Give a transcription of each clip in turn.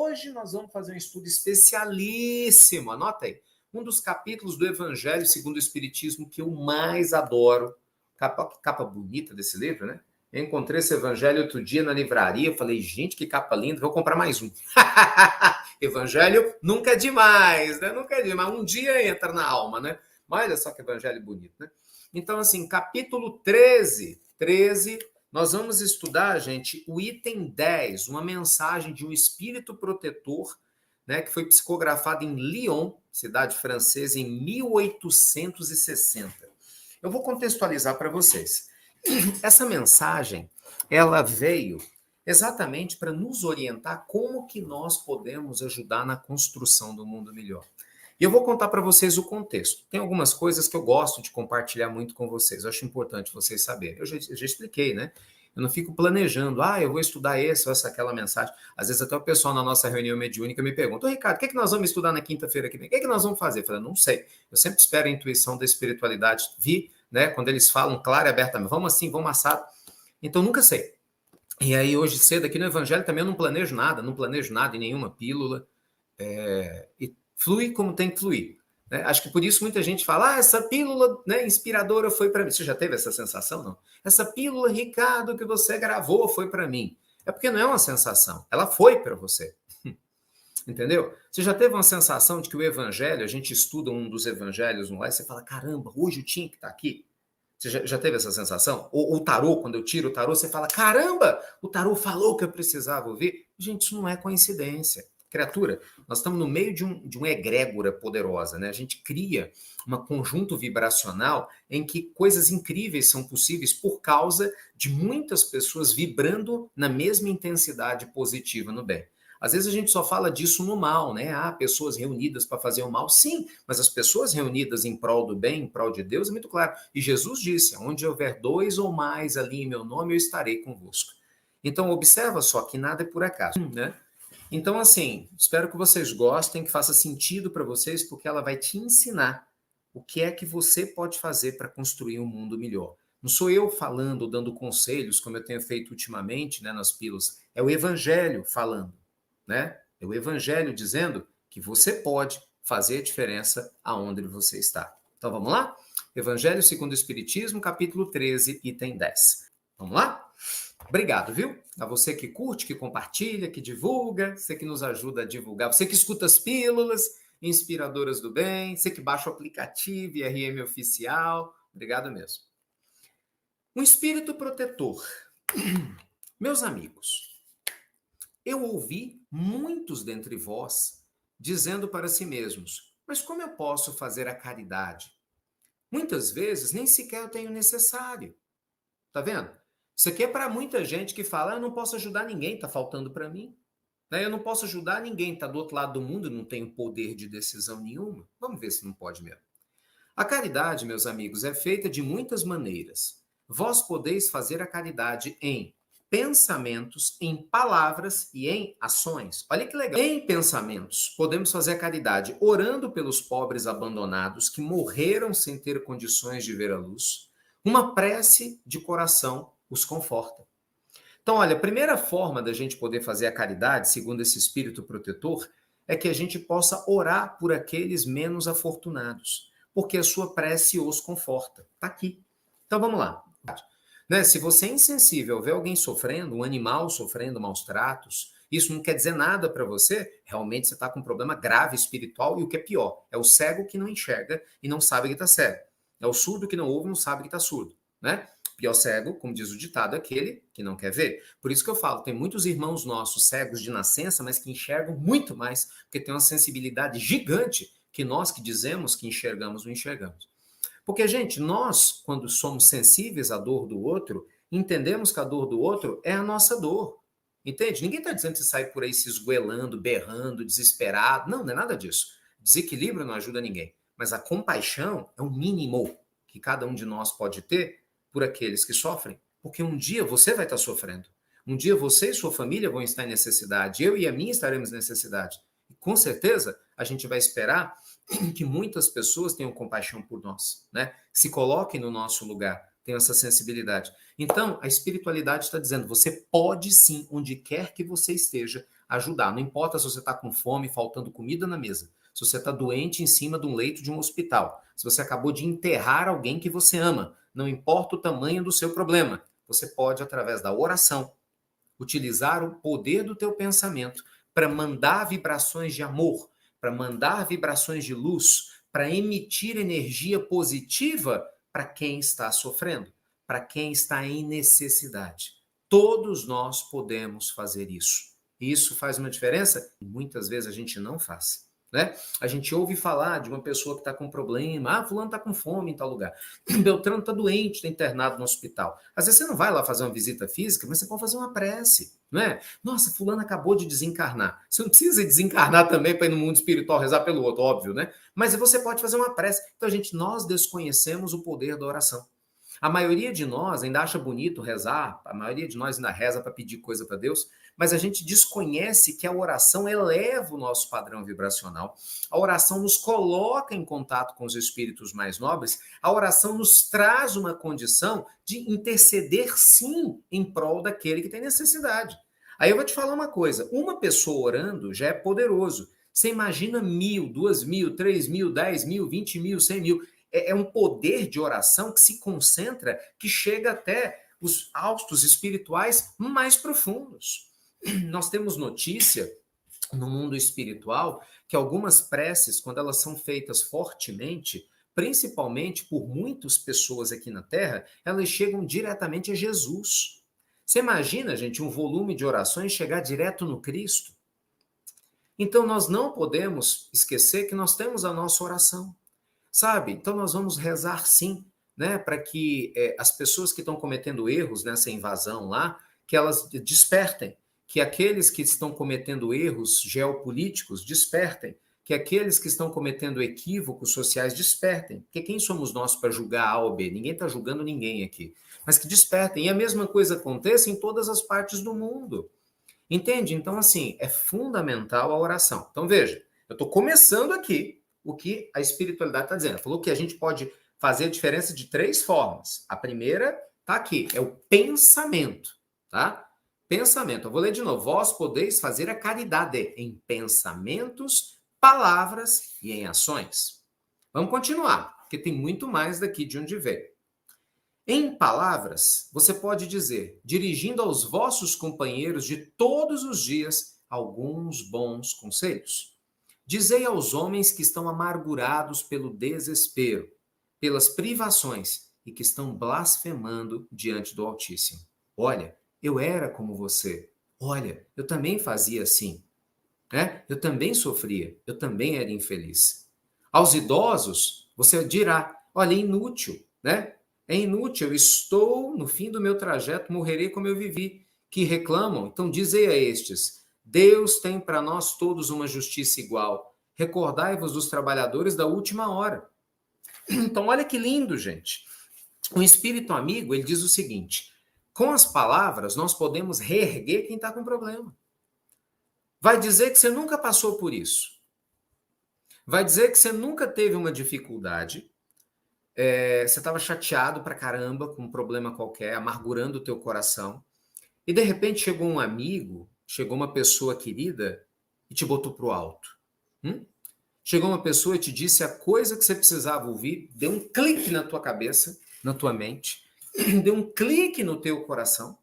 hoje nós vamos fazer um estudo especialíssimo, anota aí, um dos capítulos do Evangelho segundo o Espiritismo que eu mais adoro. Capa bonita desse livro, né? Eu encontrei esse Evangelho outro dia na livraria, falei, gente, que capa linda, vou comprar mais um. Evangelho nunca é demais, né? Nunca é demais, um dia entra na alma, né? Mas olha só que Evangelho bonito, né? Então, assim, capítulo 13, nós vamos estudar, gente, o item 10, uma mensagem de um espírito protetor, né, que foi psicografado em Lyon, cidade francesa, em 1860. Eu vou contextualizar para vocês. Essa mensagem, ela veio exatamente para nos orientar como que nós podemos ajudar na construção do mundo melhor. E eu vou contar para vocês o contexto. Tem algumas coisas que eu gosto de compartilhar muito com vocês. Eu acho importante vocês saberem. Eu já expliquei, né? Eu não fico planejando, eu vou estudar essa ou aquela mensagem. Às vezes até o pessoal na nossa reunião mediúnica me pergunta, Ricardo, o que é que nós vamos estudar na quinta-feira que vem? O que é que nós vamos fazer? Eu falo, não sei. Eu sempre espero a intuição da espiritualidade vir, né? Quando eles falam claro e abertamente, vamos assim, vamos assado. Então, nunca sei. E aí, hoje cedo, aqui no Evangelho também eu não planejo nada em nenhuma pílula. E flui como tem que fluir. Né? Acho que por isso muita gente fala, essa pílula, né, inspiradora foi para mim. Você já teve essa sensação, não? Essa pílula, Ricardo, que você gravou foi para mim. É porque não é uma sensação, ela foi para você. Entendeu? Você já teve uma sensação de que o evangelho, a gente estuda um dos evangelhos no lá e você fala, caramba, hoje eu tinha que estar aqui? Você já teve essa sensação? Ou o tarô, quando eu tiro o tarô, você fala, caramba, o tarô falou que eu precisava ouvir. Gente, isso não é coincidência. Criatura, nós estamos no meio de uma egrégora poderosa, né? A gente cria um conjunto vibracional em que coisas incríveis são possíveis por causa de muitas pessoas vibrando na mesma intensidade positiva no bem. Às vezes a gente só fala disso no mal, né? Pessoas reunidas para fazer o mal. Sim, mas as pessoas reunidas em prol do bem, em prol de Deus, é muito claro. E Jesus disse, onde houver 2 ou mais ali em meu nome, eu estarei convosco. Então, observa só que nada é por acaso, né? Então, assim, espero que vocês gostem, que faça sentido para vocês, porque ela vai te ensinar o que é que você pode fazer para construir um mundo melhor. Não sou eu falando, dando conselhos, como eu tenho feito ultimamente, né, nas pílulas. É o Evangelho falando, né? É o Evangelho dizendo que você pode fazer a diferença aonde você está. Então, vamos lá? Evangelho segundo o Espiritismo, capítulo 13, item 10. Vamos lá? Obrigado, viu? A você que curte, que compartilha, que divulga, você que nos ajuda a divulgar, você que escuta as pílulas inspiradoras do bem, você que baixa o aplicativo IRM Oficial. Obrigado mesmo. Um espírito protetor. Meus amigos, eu ouvi muitos dentre vós dizendo para si mesmos, mas como eu posso fazer a caridade? Muitas vezes nem sequer eu tenho necessário. Tá vendo? Isso aqui é para muita gente que fala, eu não posso ajudar ninguém, tá faltando para mim. Eu não posso ajudar ninguém, tá do outro lado do mundo, não tenho poder de decisão nenhuma. Vamos ver se não pode mesmo. A caridade, meus amigos, é feita de muitas maneiras. Vós podeis fazer a caridade em pensamentos, em palavras e em ações. Olha que legal. Em pensamentos, podemos fazer a caridade orando pelos pobres abandonados que morreram sem ter condições de ver a luz. Uma prece de coração os conforta. Então, olha, a primeira forma da gente poder fazer a caridade, segundo esse espírito protetor, é que a gente possa orar por aqueles menos afortunados, porque a sua prece os conforta. Está aqui. Então, vamos lá. Né? Se você é insensível, ver alguém sofrendo, um animal sofrendo maus tratos, isso não quer dizer nada para você, realmente você está com um problema grave espiritual e o que é pior, é o cego que não enxerga e não sabe que está cego. É o surdo que não ouve e não sabe que está surdo, né? Pior cego, como diz o ditado, é aquele que não quer ver. Por isso que eu falo, tem muitos irmãos nossos cegos de nascença, mas que enxergam muito mais, porque tem uma sensibilidade gigante que nós que dizemos que enxergamos, não enxergamos. Porque, gente, nós, quando somos sensíveis à dor do outro, entendemos que a dor do outro é a nossa dor. Entende? Ninguém está dizendo que você sai por aí se esgoelando, berrando, desesperado. Não, não é nada disso. Desequilíbrio não ajuda ninguém. Mas a compaixão é o mínimo que cada um de nós pode ter por aqueles que sofrem. Porque um dia você vai estar sofrendo. Um dia você e sua família vão estar em necessidade. Eu e a minha estaremos em necessidade. E com certeza a gente vai esperar que muitas pessoas tenham compaixão por nós, né? Se coloquem no nosso lugar, tenham essa sensibilidade. Então, a espiritualidade está dizendo, você pode sim, onde quer que você esteja, ajudar. Não importa se você está com fome, faltando comida na mesa, se você está doente em cima de um leito de um hospital, se você acabou de enterrar alguém que você ama, não importa o tamanho do seu problema, você pode, através da oração, utilizar o poder do teu pensamento para mandar vibrações de amor, para mandar vibrações de luz, para emitir energia positiva para quem está sofrendo, para quem está em necessidade. Todos nós podemos fazer isso. E isso faz uma diferença? E muitas vezes a gente não faz. Né? A gente ouve falar de uma pessoa que está com problema, fulano está com fome em tal lugar, Beltrano está doente, está internado no hospital. Às vezes você não vai lá fazer uma visita física, mas você pode fazer uma prece, não é? Nossa, fulano acabou de desencarnar. Você não precisa desencarnar também para ir no mundo espiritual rezar pelo outro, óbvio, né? Mas você pode fazer uma prece. Então, nós desconhecemos o poder da oração. A maioria de nós ainda acha bonito rezar, a maioria de nós ainda reza para pedir coisa para Deus, mas a gente desconhece que a oração eleva o nosso padrão vibracional, a oração nos coloca em contato com os espíritos mais nobres, a oração nos traz uma condição de interceder, sim, em prol daquele que tem necessidade. Aí eu vou te falar uma coisa, uma pessoa orando já é poderoso. Você imagina 1.000, 2.000, 3.000, 10.000, 20.000, 100.000. É um poder de oração que se concentra, que chega até os altos espirituais mais profundos. Nós temos notícia no mundo espiritual que algumas preces, quando elas são feitas fortemente, principalmente por muitas pessoas aqui na Terra, elas chegam diretamente a Jesus. Você imagina, gente, um volume de orações chegar direto no Cristo? Então nós não podemos esquecer que nós temos a nossa oração. Sabe? Então nós vamos rezar sim, né, para que as pessoas que estão cometendo erros nessa invasão lá, que elas despertem, que aqueles que estão cometendo erros geopolíticos despertem, que aqueles que estão cometendo equívocos sociais despertem, porque quem somos nós para julgar A ou B? Ninguém está julgando ninguém aqui, mas que despertem, e a mesma coisa acontece em todas as partes do mundo, entende? Então assim, é fundamental a oração. Então veja, eu estou começando aqui o que a espiritualidade está dizendo. Falou que a gente pode fazer a diferença de 3 formas. A primeira está aqui, é o pensamento, tá? Pensamento. Eu vou ler de novo. Vós podeis fazer a caridade em pensamentos, palavras e em ações. Vamos continuar, porque tem muito mais daqui de onde veio. Em palavras, você pode dizer, dirigindo aos vossos companheiros de todos os dias alguns bons conselhos. Dizei aos homens que estão amargurados pelo desespero, pelas privações e que estão blasfemando diante do Altíssimo. Olha, eu era como você. Olha, eu também fazia assim. Né? Eu também sofria. Eu também era infeliz. Aos idosos, você dirá, olha, é inútil, né? É inútil, eu estou no fim do meu trajeto, morrerei como eu vivi. Que reclamam, então dizei a estes, Deus tem para nós todos uma justiça igual. Recordai-vos dos trabalhadores da última hora. Então, olha que lindo, gente. O espírito amigo, ele diz o seguinte, com as palavras, nós podemos reerguer quem está com problema. Vai dizer que você nunca passou por isso. Vai dizer que você nunca teve uma dificuldade, você estava chateado pra caramba com um problema qualquer, amargurando o teu coração, e de repente chegou um amigo, chegou uma pessoa querida e te botou pro alto. Chegou uma pessoa e te disse a coisa que você precisava ouvir, deu um clique na tua cabeça, na tua mente, deu um clique no teu coração.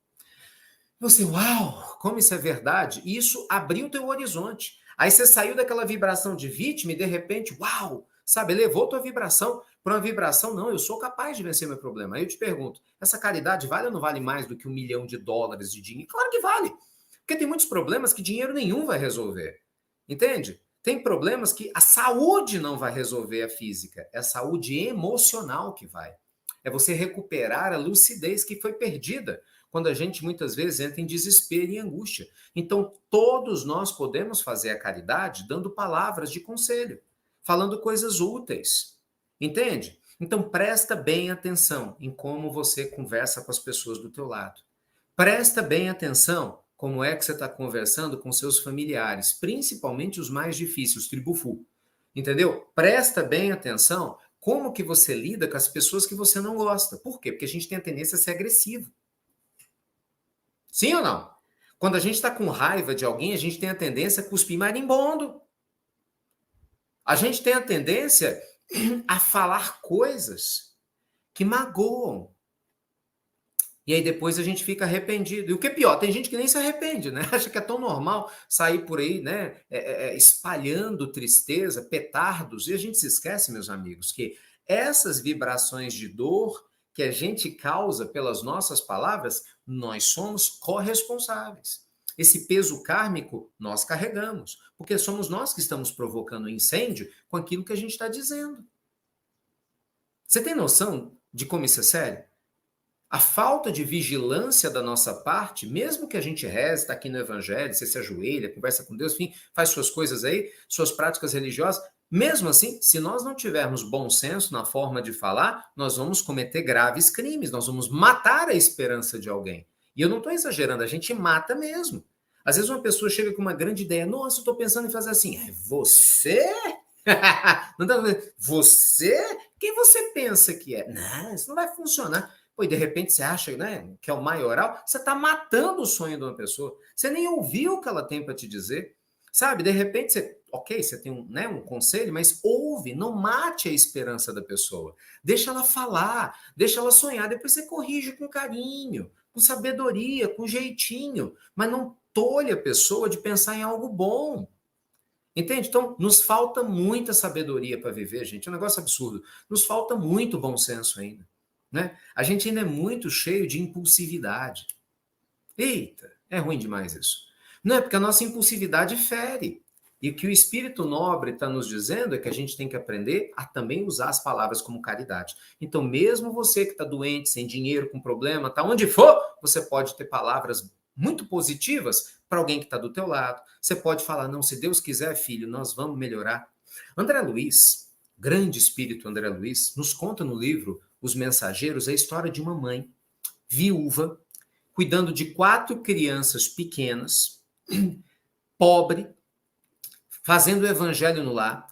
Você, uau, como isso é verdade? E isso abriu o teu horizonte. Aí você saiu daquela vibração de vítima e de repente, uau, sabe, elevou tua vibração para uma vibração, não, eu sou capaz de vencer meu problema. Aí eu te pergunto, essa caridade vale ou não vale mais do que $1 milhão de dinheiro? Claro que vale, porque tem muitos problemas que dinheiro nenhum vai resolver, entende? Tem problemas que a saúde não vai resolver a física, é a saúde emocional que vai. É você recuperar a lucidez que foi perdida quando a gente muitas vezes entra em desespero e angústia. Então, todos nós podemos fazer a caridade dando palavras de conselho, falando coisas úteis. Entende? Então, presta bem atenção em como você conversa com as pessoas do teu lado. Presta bem atenção como é que você está conversando com seus familiares, principalmente os mais difíceis, os tribufu. Entendeu? Presta bem atenção como que você lida com as pessoas que você não gosta. Por quê? Porque a gente tem a tendência a ser agressivo. Sim ou não? Quando a gente está com raiva de alguém, a gente tem a tendência a cuspir marimbondo. A gente tem a tendência a falar coisas que magoam. E aí depois a gente fica arrependido. E o que é pior, tem gente que nem se arrepende, né? Acha que é tão normal sair por aí, né? Espalhando tristeza, petardos. E a gente se esquece, meus amigos, que essas vibrações de dor que a gente causa pelas nossas palavras, nós somos corresponsáveis. Esse peso kármico nós carregamos, porque somos nós que estamos provocando incêndio com aquilo que a gente está dizendo. Você tem noção de como isso é sério? A falta de vigilância da nossa parte, mesmo que a gente reze, está aqui no Evangelho, você se ajoelha, conversa com Deus, enfim, faz suas coisas aí, suas práticas religiosas, mesmo assim, se nós não tivermos bom senso na forma de falar, nós vamos cometer graves crimes, nós vamos matar a esperança de alguém. E eu não estou exagerando, a gente mata mesmo. Às vezes uma pessoa chega com uma grande ideia, nossa, eu estou pensando em fazer assim. Você? Não tá, você? Quem você pensa que é? Não, isso não vai funcionar. Pô, e de repente você acha, né, que é o maioral, você está matando o sonho de uma pessoa. Você nem ouviu o que ela tem para te dizer. Sabe, de repente você, ok, você tem um conselho, mas ouve, não mate a esperança da pessoa. Deixa ela falar, deixa ela sonhar, depois você corrige com carinho, com sabedoria, com jeitinho, mas não tolhe a pessoa de pensar em algo bom. Entende? Então, nos falta muita sabedoria para viver, gente. É um negócio absurdo. Nos falta muito bom senso ainda. Né? A gente ainda é muito cheio de impulsividade. Eita, é ruim demais isso. Não é porque a nossa impulsividade fere. E o que o espírito nobre está nos dizendo é que a gente tem que aprender a também usar as palavras como caridade. Então, mesmo você que está doente, sem dinheiro, com problema, tá onde for, você pode ter palavras muito positivas para alguém que está do teu lado. Você pode falar, não, se Deus quiser, filho, nós vamos melhorar. André Luiz, grande espírito André Luiz, nos conta no livro Os Mensageiros a história de uma mãe viúva, cuidando de 4 crianças pequenas, pobre, fazendo o evangelho no lar,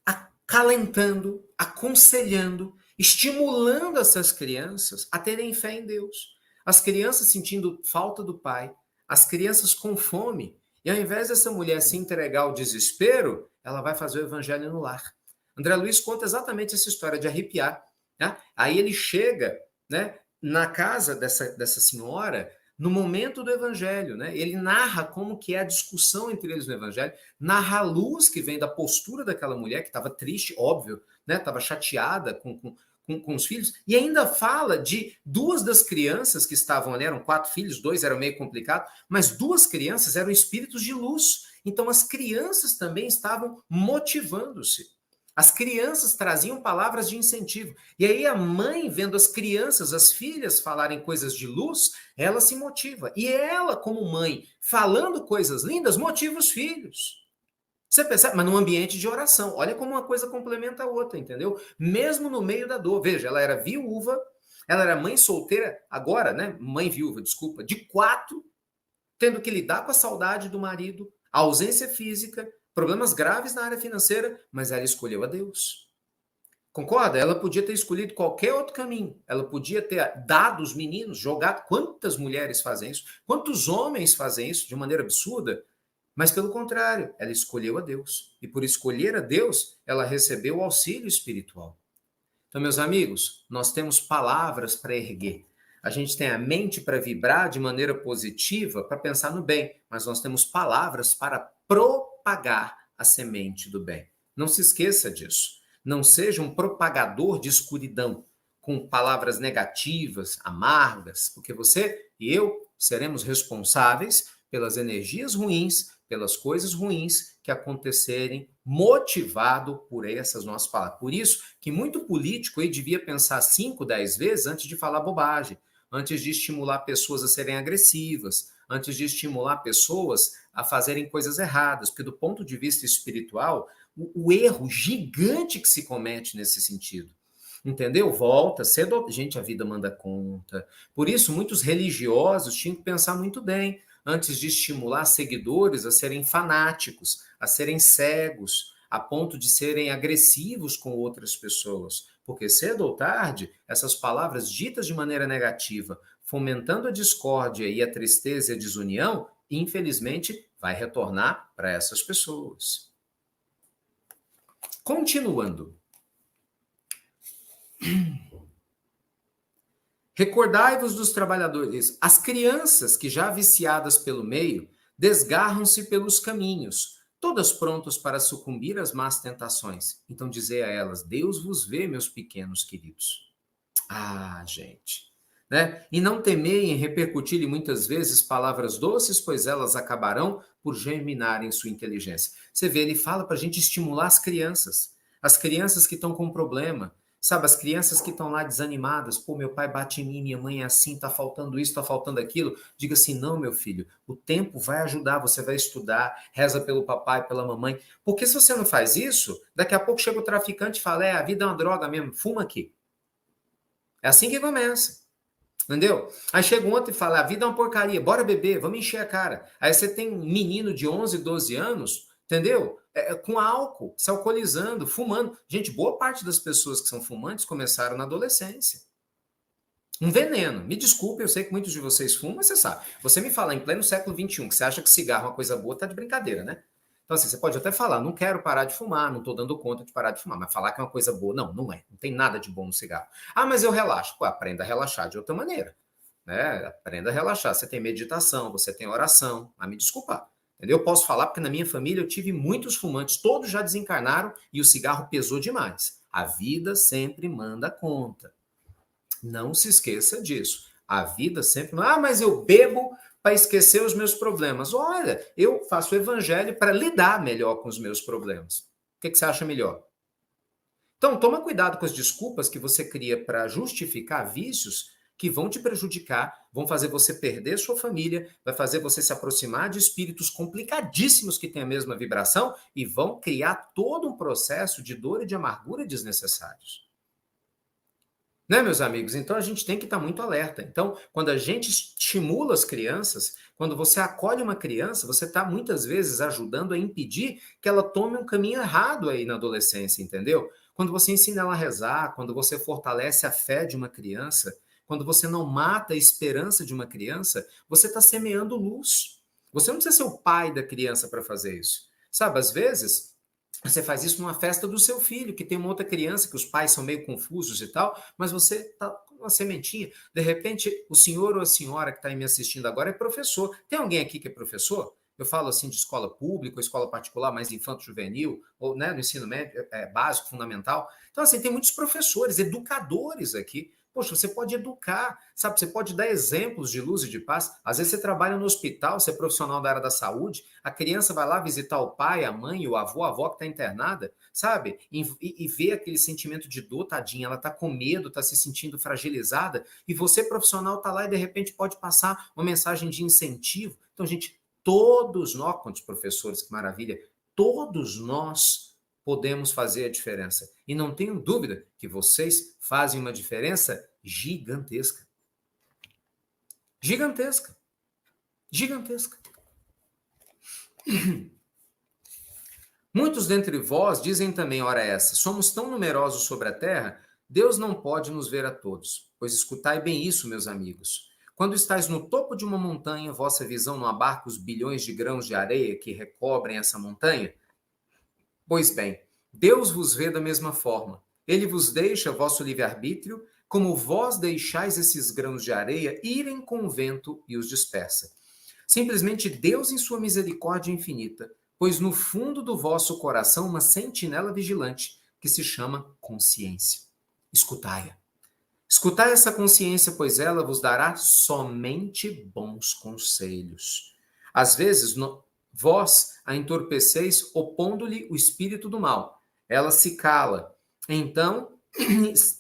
acalentando, aconselhando, estimulando essas crianças a terem fé em Deus. As crianças sentindo falta do pai, as crianças com fome, e ao invés dessa mulher se entregar ao desespero, ela vai fazer o evangelho no lar. André Luiz conta exatamente essa história de arrepiar. Né? Aí ele chega, né, na casa dessa senhora, no momento do evangelho, né? Ele narra como que é a discussão entre eles no evangelho, narra a luz que vem da postura daquela mulher que estava triste, óbvio, né? Estava chateada com os filhos, e ainda fala de 2 das crianças que estavam ali, eram 4 filhos, 2 eram meio complicado, mas 2 crianças eram espíritos de luz. Então as crianças também estavam motivando-se. As crianças traziam palavras de incentivo. E aí a mãe, vendo as crianças, as filhas falarem coisas de luz, ela se motiva. E ela, como mãe, falando coisas lindas, motiva os filhos. Você percebe? Mas num ambiente de oração. Olha como uma coisa complementa a outra, entendeu? Mesmo no meio da dor. Veja, ela era viúva, ela era mãe solteira, agora, né? Mãe viúva, desculpa, de 4, tendo que lidar com a saudade do marido, a ausência física, problemas graves na área financeira, mas ela escolheu a Deus. Concorda? Ela podia ter escolhido qualquer outro caminho. Ela podia ter dado os meninos, jogado. Quantas mulheres fazem isso? Quantos homens fazem isso de maneira absurda? Mas, pelo contrário, ela escolheu a Deus. E por escolher a Deus, ela recebeu o auxílio espiritual. Então, meus amigos, nós temos palavras para erguer. A gente tem a mente para vibrar de maneira positiva, para pensar no bem, mas nós temos palavras para propagar a semente do bem. Não se esqueça disso. Não seja um propagador de escuridão, com palavras negativas, amargas, porque você e eu seremos responsáveis pelas energias ruins, pelas coisas ruins que acontecerem, motivado por essas nossas palavras. Por isso que muito político aí devia pensar 5, 10 vezes antes de falar bobagem, antes de estimular pessoas a serem agressivas, antes de estimular pessoas a fazerem coisas erradas, porque do ponto de vista espiritual, o erro gigante que se comete nesse sentido. Entendeu? Volta, cedo. Gente, a vida manda conta. Por isso, muitos religiosos tinham que pensar muito bem antes de estimular seguidores a serem fanáticos, a serem cegos, a ponto de serem agressivos com outras pessoas. Porque cedo ou tarde, essas palavras ditas de maneira negativa, fomentando a discórdia e a tristeza e a desunião, infelizmente, vai retornar para essas pessoas. Continuando. Recordai-vos dos trabalhadores. As crianças que já viciadas pelo meio, desgarram-se pelos caminhos, todas prontas para sucumbir às más tentações. Então dizei a elas, Deus vos vê, meus pequenos queridos. Ah, gente. Né? E não temei em repercutir-lhe muitas vezes palavras doces, pois elas acabarão por germinar em sua inteligência. Você vê, ele fala para a gente estimular as crianças que estão com problema, sabe, as crianças que estão lá desanimadas, pô, meu pai bate em mim, minha mãe é assim, tá faltando isso, tá faltando aquilo, diga assim, não, meu filho, o tempo vai ajudar, você vai estudar, reza pelo papai, pela mamãe, porque se você não faz isso, daqui a pouco chega o traficante e fala, a vida é uma droga mesmo, fuma aqui. É assim que começa. Entendeu? Aí chega um outro e fala, a vida é uma porcaria, bora beber, vamos encher a cara. Aí você tem um menino de 11, 12 anos, entendeu? Com álcool, se alcoolizando, fumando. Gente, boa parte das pessoas que são fumantes começaram na adolescência. Um veneno. Me desculpe, eu sei que muitos de vocês fumam, mas você sabe. Você me fala em pleno século XXI que você acha que cigarro é uma coisa boa, tá de brincadeira, né? Então, assim, você pode até falar, não quero parar de fumar, não estou dando conta de parar de fumar, mas falar que é uma coisa boa, não, não é. Não tem nada de bom no cigarro. Ah, mas eu relaxo. Pô, aprenda a relaxar de outra maneira. Né? Aprenda a relaxar. Você tem meditação, você tem oração, mas me desculpa. Entendeu? Eu posso falar porque na minha família eu tive muitos fumantes, todos já desencarnaram e o cigarro pesou demais. A vida sempre manda conta. Não se esqueça disso. A vida sempre... Ah, mas eu bebo para esquecer os meus problemas. Olha, eu faço o evangelho para lidar melhor com os meus problemas. O que você acha melhor? Então, toma cuidado com as desculpas que você cria para justificar vícios que vão te prejudicar, vão fazer você perder sua família, vai fazer você se aproximar de espíritos complicadíssimos que têm a mesma vibração e vão criar todo um processo de dor e de amargura desnecessários. Né, meus amigos? Então a gente tem que estar muito alerta. Então, quando a gente estimula as crianças, quando você acolhe uma criança, você está muitas vezes ajudando a impedir que ela tome um caminho errado aí na adolescência, entendeu? Quando você ensina ela a rezar, quando você fortalece a fé de uma criança, quando você não mata a esperança de uma criança, você está semeando luz. Você não precisa ser o pai da criança para fazer isso. Sabe, às vezes você faz isso numa festa do seu filho, que tem uma outra criança, que os pais são meio confusos e tal, mas você está com uma sementinha. De repente, o senhor ou a senhora que está me assistindo agora é professor. Tem alguém aqui que é professor? Eu falo assim de escola pública, ou escola particular, mais infanto-juvenil, ou né, no ensino médio, básico, fundamental. Então, assim, tem muitos professores, educadores aqui. Poxa, você pode educar, sabe? Você pode dar exemplos de luz e de paz. Às vezes você trabalha no hospital, você é profissional da área da saúde, a criança vai lá visitar o pai, a mãe, o avô, a avó que está internada, sabe? E vê aquele sentimento de dor, tadinha, ela está com medo, está se sentindo fragilizada, e você, profissional, está lá e de repente pode passar uma mensagem de incentivo. Então, gente, todos nós, quantos professores, que maravilha, todos nós podemos fazer a diferença. E não tenho dúvida que vocês fazem uma diferença gigantesca. Gigantesca. Gigantesca. Muitos dentre vós dizem também, ora essa, somos tão numerosos sobre a terra, Deus não pode nos ver a todos. Pois escutai bem isso, meus amigos. Quando estáis no topo de uma montanha, vossa visão não abarca os bilhões de grãos de areia que recobrem essa montanha? Pois bem, Deus vos vê da mesma forma. Ele vos deixa vosso livre-arbítrio, como vós deixais esses grãos de areia irem com o vento e os dispersa. Simplesmente Deus, em sua misericórdia infinita, pôs no fundo do vosso coração uma sentinela vigilante que se chama consciência. Escutai-a. Escutai essa consciência, pois ela vos dará somente bons conselhos. Às vezes, vós a entorpeceis opondo-lhe o espírito do mal. Ela se cala. Então,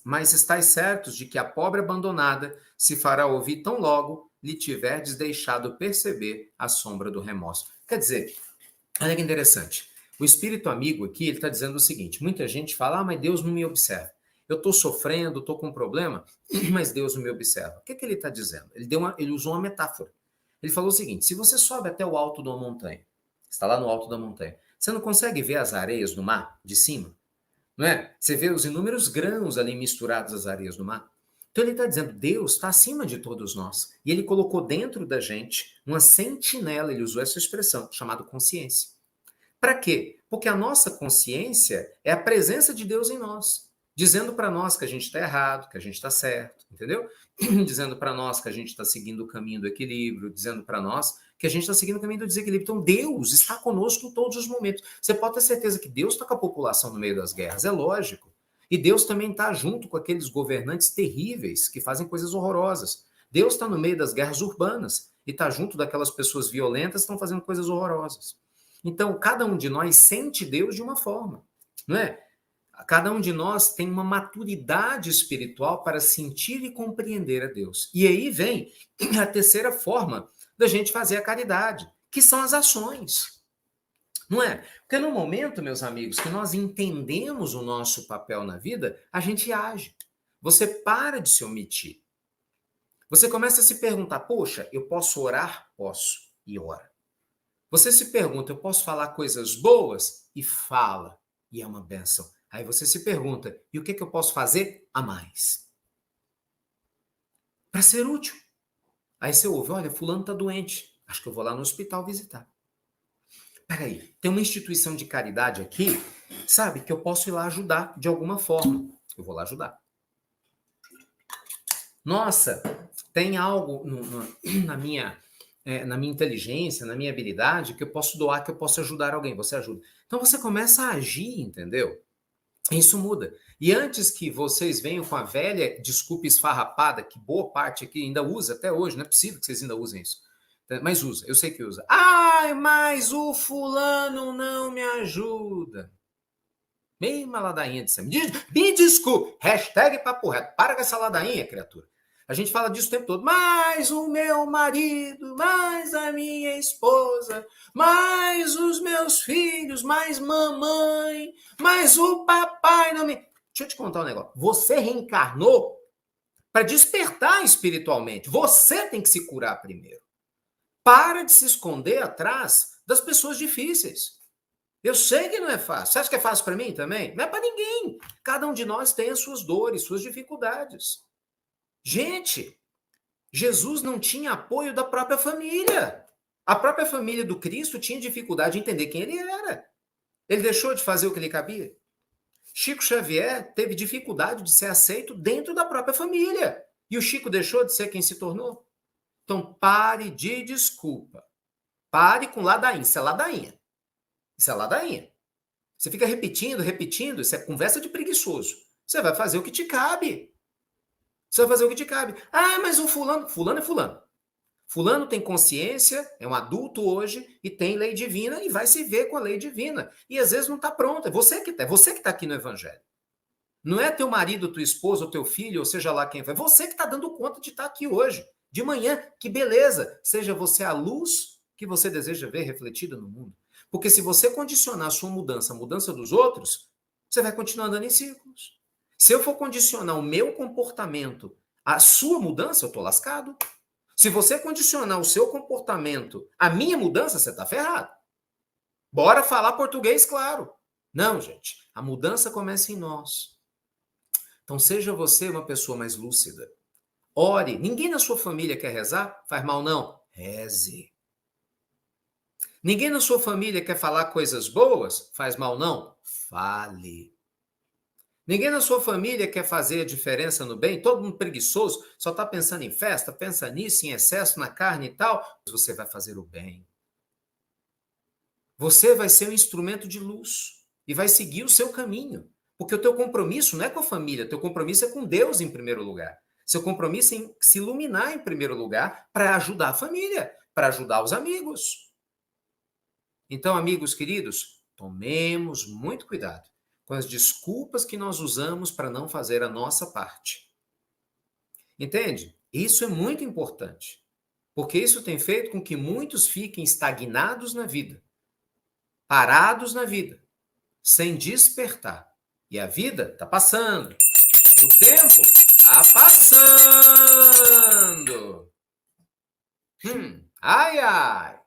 mas estáis certos de que a pobre abandonada se fará ouvir tão logo lhe tiverdes deixado perceber a sombra do remorso. Quer dizer, olha que interessante. O espírito amigo aqui, ele está dizendo o seguinte, muita gente fala, mas Deus não me observa. Eu estou sofrendo, estou com um problema, mas Deus não me observa. O que ele está dizendo? Ele usou uma metáfora. Ele falou o seguinte, se você sobe até o alto de uma montanha, está lá no alto da montanha, você não consegue ver as areias do mar de cima? Não é? Você vê os inúmeros grãos ali misturados às areias do mar? Então ele está dizendo, Deus está acima de todos nós. E ele colocou dentro da gente uma sentinela, ele usou essa expressão, chamada consciência. Para quê? Porque a nossa consciência é a presença de Deus em nós, dizendo para nós que a gente está errado, que a gente está certo, entendeu? Dizendo para nós que a gente está seguindo o caminho do equilíbrio, dizendo para nós que a gente está seguindo o caminho do desequilíbrio. Então Deus está conosco em todos os momentos. Você pode ter certeza que Deus está com a população no meio das guerras, é lógico. E Deus também está junto com aqueles governantes terríveis que fazem coisas horrorosas. Deus está no meio das guerras urbanas e está junto daquelas pessoas violentas que estão fazendo coisas horrorosas. Então, cada um de nós sente Deus de uma forma, não é? Cada um de nós tem uma maturidade espiritual para sentir e compreender a Deus. E aí vem a terceira forma da gente fazer a caridade, que são as ações. Não é? Porque no momento, meus amigos, que nós entendemos o nosso papel na vida, a gente age. Você para de se omitir. Você começa a se perguntar, poxa, eu posso orar? Posso. E ora. Você se pergunta, eu posso falar coisas boas? E fala. E é uma bênção. Aí você se pergunta, e o que eu posso fazer a mais? Para ser útil. Aí você ouve, olha, fulano está doente. Acho que eu vou lá no hospital visitar. Peraí, tem uma instituição de caridade aqui, sabe, que eu posso ir lá ajudar de alguma forma. Eu vou lá ajudar. Nossa, tem algo na minha inteligência, na minha habilidade, que eu posso doar, que eu posso ajudar alguém. Você ajuda. Então você começa a agir, entendeu? Isso muda. E antes que vocês venham com a velha desculpa esfarrapada, que boa parte aqui ainda usa até hoje, não é possível que vocês ainda usem isso. Mas usa, eu sei que usa. Ai, mas o fulano não me ajuda. Mesma ladainha de sempre. Me desculpe. Hashtag papo reto. Para com essa ladainha, criatura. A gente fala disso o tempo todo. Mas o meu marido, mais a minha esposa, mais os meus filhos, mais mamãe, mais o papai não me... Deixa eu te contar um negócio. Você reencarnou para despertar espiritualmente. Você tem que se curar primeiro. Para de se esconder atrás das pessoas difíceis. Eu sei que não é fácil. Você acha que é fácil para mim também? Não é para ninguém. Cada um de nós tem as suas dores, suas dificuldades. Gente, Jesus não tinha apoio da própria família. A própria família do Cristo tinha dificuldade de entender quem ele era. Ele deixou de fazer o que lhe cabia. Chico Xavier teve dificuldade de ser aceito dentro da própria família. E o Chico deixou de ser quem se tornou. Então, pare de desculpa. Pare com ladainha. Isso é ladainha. Isso é ladainha. Você fica repetindo, isso é conversa de preguiçoso. Você vai fazer o que te cabe. Você vai fazer o que te cabe. Ah, mas o fulano... Fulano é fulano. Fulano tem consciência, é um adulto hoje e tem lei divina e vai se ver com a lei divina. E às vezes não está pronto. É você que está aqui no evangelho. Não é teu marido, tua esposa, ou teu filho, ou seja lá quem foi. É você que está dando conta de estar aqui hoje. De manhã, que beleza! Seja você a luz que você deseja ver refletida no mundo. Porque se você condicionar a sua mudança, a mudança dos outros, você vai continuar andando em círculos. Se eu for condicionar o meu comportamento à sua mudança, eu estou lascado. Se você condicionar o seu comportamento à minha mudança, você está ferrado. Bora falar português, claro. Não, gente. A mudança começa em nós. Então, seja você uma pessoa mais lúcida. Ore. Ninguém na sua família quer rezar? Faz mal, não? Reze. Ninguém na sua família quer falar coisas boas? Faz mal, não? Fale. Ninguém na sua família quer fazer a diferença no bem? Todo mundo preguiçoso, só está pensando em festa, pensa nisso, em excesso, na carne e tal. Você vai fazer o bem. Você vai ser um instrumento de luz e vai seguir o seu caminho. Porque o teu compromisso não é com a família, o teu compromisso é com Deus em primeiro lugar. Seu compromisso é em se iluminar em primeiro lugar para ajudar a família, para ajudar os amigos. Então, amigos queridos, tomemos muito cuidado com as desculpas que nós usamos para não fazer a nossa parte. Entende? Isso é muito importante, porque isso tem feito com que muitos fiquem estagnados na vida, parados na vida, sem despertar. E a vida está passando, o tempo está passando. Ai, ai.